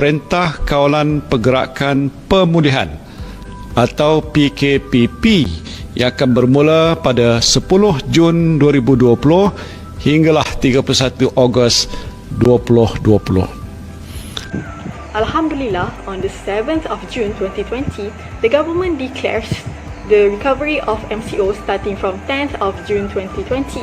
Perintah Kawalan Pergerakan Pemulihan atau PKPP yang akan bermula pada 10 Jun 2020 hinggalah 31 Ogos 2020. Alhamdulillah, on the 7th of June 2020, the government declares the recovery of MCO starting from 10th of June 2020.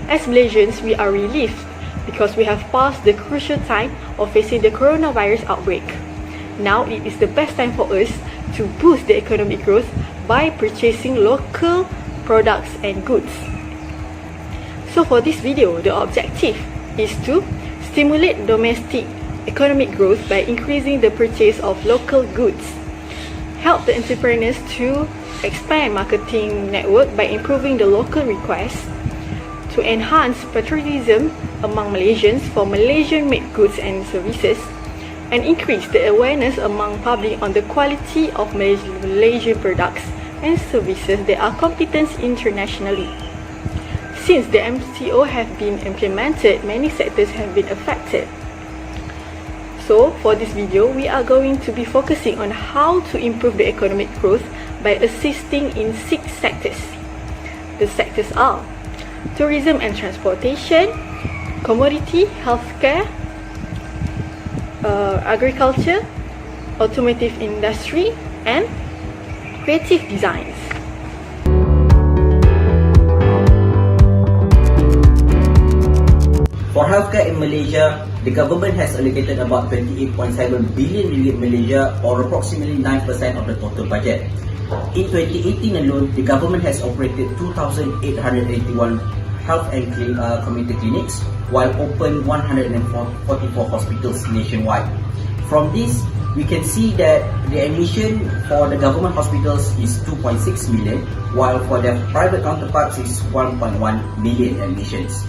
As Malaysians, we are relieved because we have passed the crucial time of facing the coronavirus outbreak. Now it is the best time for us to boost the economic growth by purchasing local products and goods. So for this video, the objective is to stimulate domestic economic growth by increasing the purchase of local goods, help the entrepreneurs to expand marketing network by improving the local requests, to enhance patriotism among Malaysians for Malaysian-made goods and services, and increase the awareness among public on the quality of Malaysian products and services that are competent internationally. Since the MCO have been implemented, many sectors have been affected. So, for this video, we are going to be focusing on how to improve the economic growth by assisting in 6 sectors. The sectors are tourism and transportation, commodity, healthcare, agriculture, automotive industry, and creative designs. For healthcare in Malaysia, the government has allocated about 28.7 billion ringgit Malaysia, or approximately 9% of the total budget. In 2018 alone, the government has operated 2,881 health and community clinics, while opened 144 hospitals nationwide. From this, we can see that the admission for the government hospitals is 2.6 million, while for their private counterparts is 1.1 million admissions.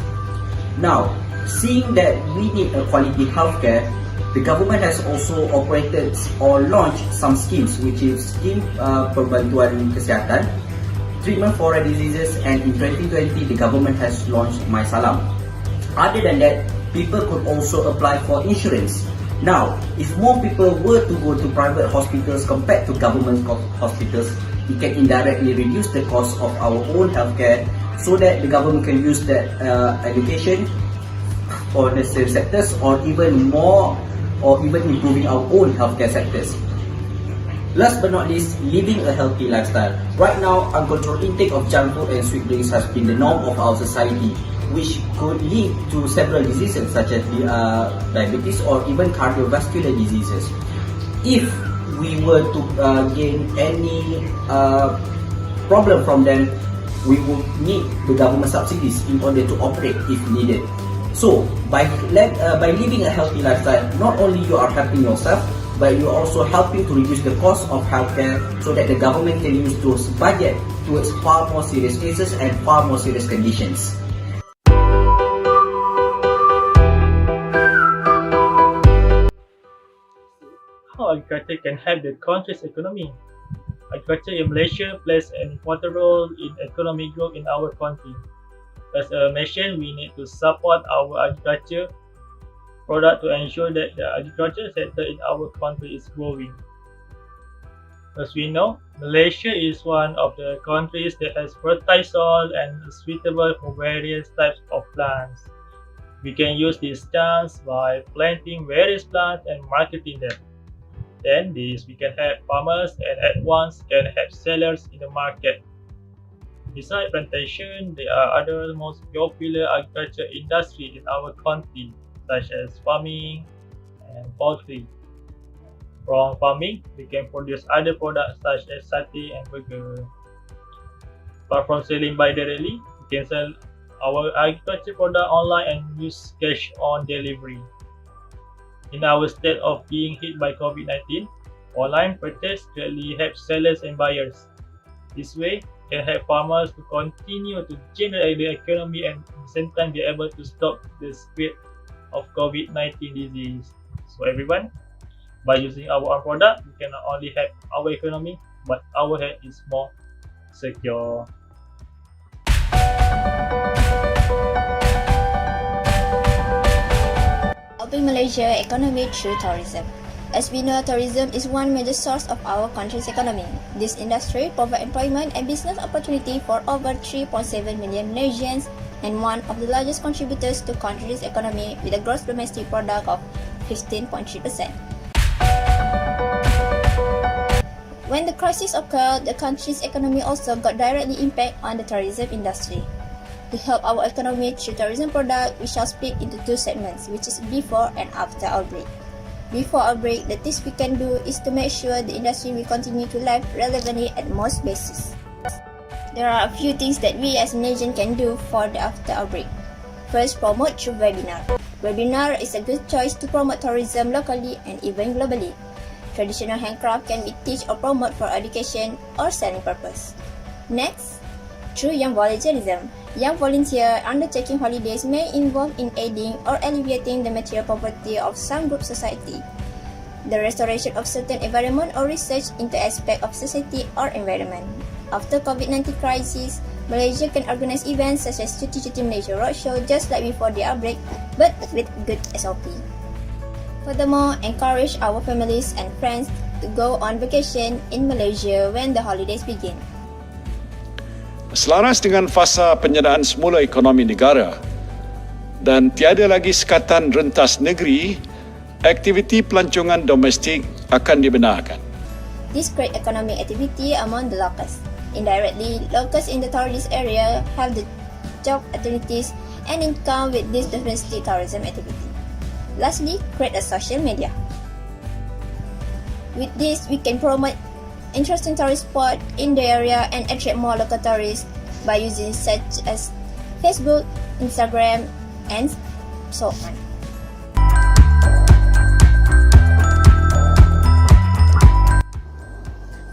Now, seeing that we need a quality healthcare, the government has also operated or launched some schemes, which is scheme Perbantuan Kesihatan, treatment for rare diseases, and in 2020 the government has launched My Salam. Other than that, people could also apply for insurance. Now, if more people were to go to private hospitals compared to government hospitals, it can indirectly reduce the cost of our own healthcare, so that the government can use that allocation for the same sectors, or even more, or even improving our own healthcare sectors. Last but not least, living a healthy lifestyle. Right now, uncontrolled intake of junk food and sweet drinks has been the norm of our society, which could lead to several diseases such as diabetes or even cardiovascular diseases. If we were to gain any problem from them, we would need the government subsidies in order to operate if needed. So, by living a healthy lifestyle, not only you are helping yourself, but you are also helping to reduce the cost of healthcare, so that the government can use those budget towards far more serious cases and far more serious conditions. How agriculture can help the country's economy? Agriculture in Malaysia plays an important role in economic growth in our country. As a nation, we need to support our agriculture product to ensure that the agriculture sector in our country is growing. As we know, Malaysia is one of the countries that has fertile soil and is suitable for various types of plants. We can use this chance by planting various plants and marketing them. Then we can help farmers, and at once can help sellers in the market. Besides plantation, there are other most popular agriculture industries in our country, such as farming and poultry. From farming, we can produce other products such as satay and burger. Apart from selling by directly, we can sell our agriculture product online and use cash on delivery. In our state of being hit by COVID-19, online purchase greatly helps sellers and buyers. This way can help farmers to continue to generate the economy and at the same time be able to stop the spread of COVID-19 disease. So everyone, by using our own product, we can not only help our economy, but our health is more secure. Malaysia's economy through tourism. As we know, tourism is one major source of our country's economy. This industry provides employment and business opportunity for over 3.7 million Malaysians and one of the largest contributors to country's economy with a gross domestic product of 15.3%. When the crisis occurred, the country's economy also got directly impact on the tourism industry. To help our economy through tourism product, we shall split into two segments, which is before and after outbreak. Before outbreak, the things we can do is to make sure the industry will continue to live relevantly at most basis. There are a few things that we as Malaysians can do for the after outbreak. First, promote through webinar. Webinar is a good choice to promote tourism locally and even globally. Traditional handcraft can be taught or promoted for education or selling purpose. Next, through young volunteerism. Young volunteers undertaking holidays may involve in aiding or alleviating the material poverty of some group society. The restoration of certain environment or research into aspect of society or environment. After COVID-19 crisis, Malaysia can organize events such as Cuti Malaysia Roadshow just like before the outbreak, but with good SOP. Furthermore, encourage our families and friends to go on vacation in Malaysia when the holidays begin. Selaras dengan fasa penyedaan semula ekonomi negara dan tiada lagi sekatan rentas negeri, aktiviti pelancongan domestik akan dibenarkan. This create economic activity among the locals. Indirectly, locals in the tourist area have the job opportunities and income with this domestic tourism activity. Lastly, create a social media. With this, we can promote interesting tourist spots in the area and attract more local tourists by using such as Facebook, Instagram, and so on.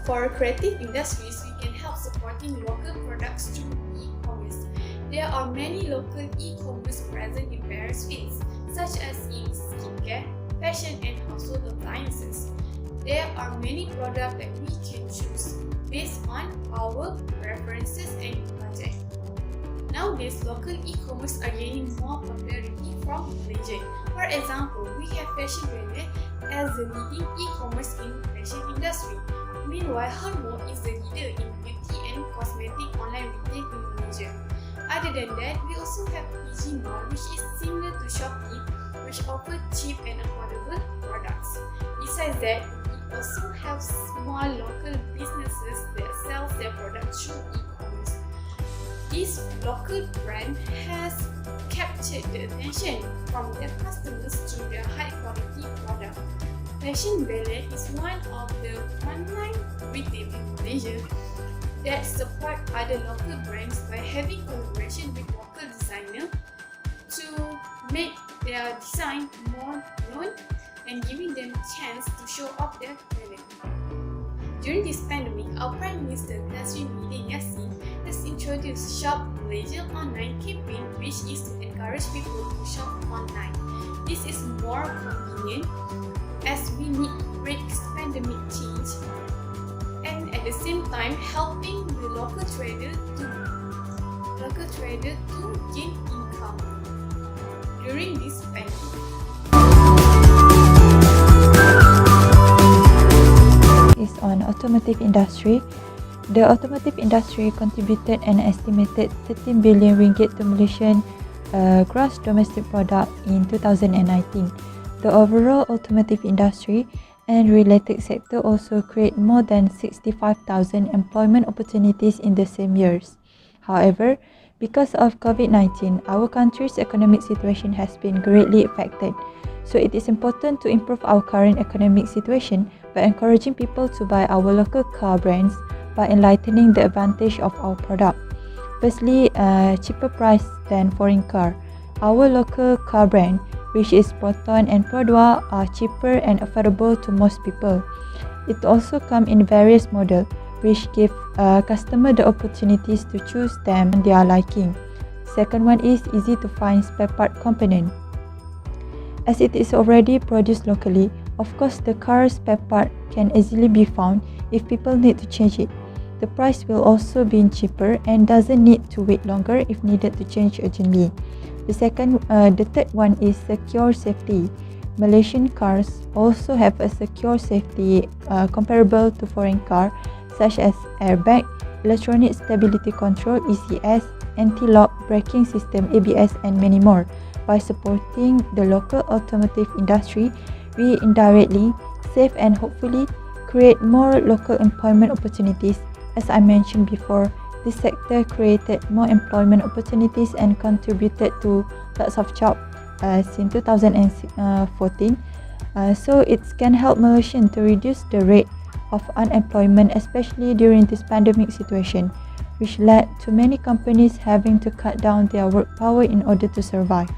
For creative industries, we can help supporting local products through e-commerce. There are many local e-commerce present in various fields, such as in skincare, fashion, and household appliances. There are many products that we can choose based on our preferences and budget. Nowadays, local e-commerce are gaining more popularity from Malaysia. For example, we have Fashion Brand as the leading e-commerce in fashion industry. Meanwhile, Hermo is the leader in beauty and cosmetic online retail in Malaysia. Other than that, we also have PG Mall, which is similar to Shopee, which offer cheap and affordable products. Besides that, we also have small local businesses that sell their products through e-commerce. This local brand has captured the attention from their customers through their high-quality product. Fashion Ballet is one of the online retail in Malaysia that support other local brands by having collaboration with local designers to make their design more known and giving them a chance to show off their talent. During this pandemic, our Prime Minister Tan Sri Yassin has introduced Shop Malaysia Online campaign, which is to encourage people to shop online. This is more convenient as we need to break pandemic change and at the same time helping the local trader to gain income during this pandemic. Is on automotive industry. The automotive industry contributed an estimated 13 billion ringgit to Malaysian gross domestic product in 2019. The overall automotive industry and related sector also create more than 65,000 employment opportunities in the same years. However, because of COVID-19, our country's economic situation has been greatly affected. So it is important to improve our current economic situation by encouraging people to buy our local car brands by enlightening the advantage of our product. Firstly, cheaper price than foreign car. Our local car brand, which is Proton and Pro2, are cheaper and affordable to most people. It also comes in various models, which give customer the opportunities to choose them on their liking. Second one is easy to find spare part component. As it is already produced locally, of course the car spare part can easily be found if people need to change it. The price will also be cheaper and doesn't need to wait longer if needed to change urgently. The third one is secure safety. Malaysian cars also have a secure safety comparable to foreign car, such as airbag, electronic stability control (ECS), anti-lock braking system (ABS), and many more. By supporting the local automotive industry, we indirectly save and hopefully create more local employment opportunities. As I mentioned before, this sector created more employment opportunities and contributed to lots of jobs since 2014. So it can help Malaysians to reduce the rate of unemployment, especially during this pandemic situation, which led to many companies having to cut down their work power in order to survive.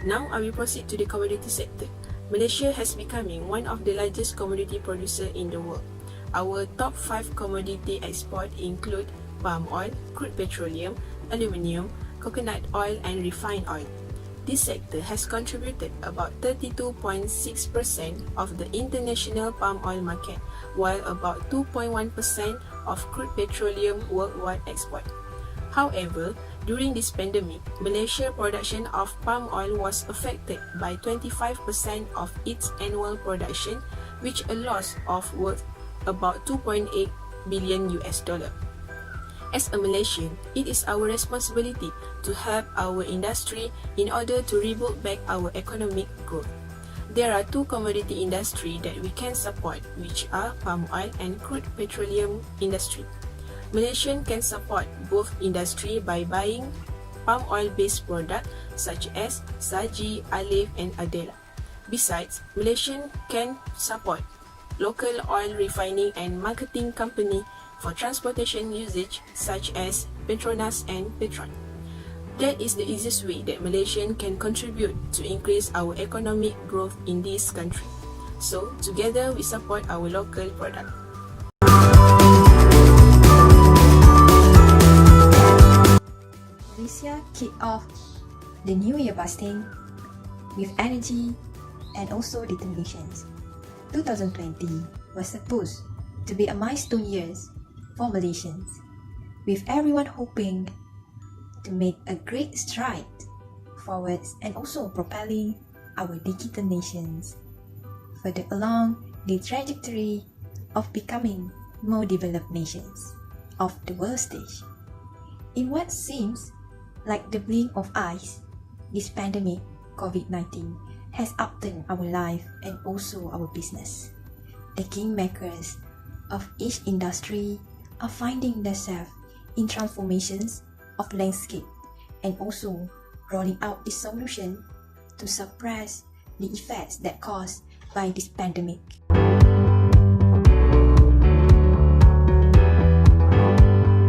Now I will proceed to the commodity sector. Malaysia has becoming one of the largest commodity producer in the world. Our top 5 commodity export include palm oil, crude petroleum, aluminium, coconut oil and refined oil. This sector has contributed about 32.6% of the international palm oil market, while about 2.1% of crude petroleum worldwide export. However, during this pandemic, Malaysia's production of palm oil was affected by 25% of its annual production, which a loss of worth about 2.8 billion US dollar. As a Malaysian, it is our responsibility to help our industry in order to rebuild back our economic growth. There are 2 commodity industry that we can support, which are palm oil and crude petroleum industry. Malaysian can support both industry by buying palm oil-based products such as saji, alif and adela. Besides, Malaysian can support local oil refining and marketing company for transportation usage such as Petronas and Petron. That is the easiest way that Malaysian can contribute to increase our economic growth in this country. So, together we support our local product. Malaysia kicked off the new year busting with energy and also determination. 2020 was supposed to be a milestone year for Malaysians, with everyone hoping to make a great stride forwards and also propelling our digital nations further along the trajectory of becoming more developed nations of the world stage. In what seems like the blink of eyes, this pandemic, COVID-19, has upturned our life and also our business. The kingmakers of each industry are finding themselves in transformations of landscape and also rolling out the solution to suppress the effects that caused by this pandemic.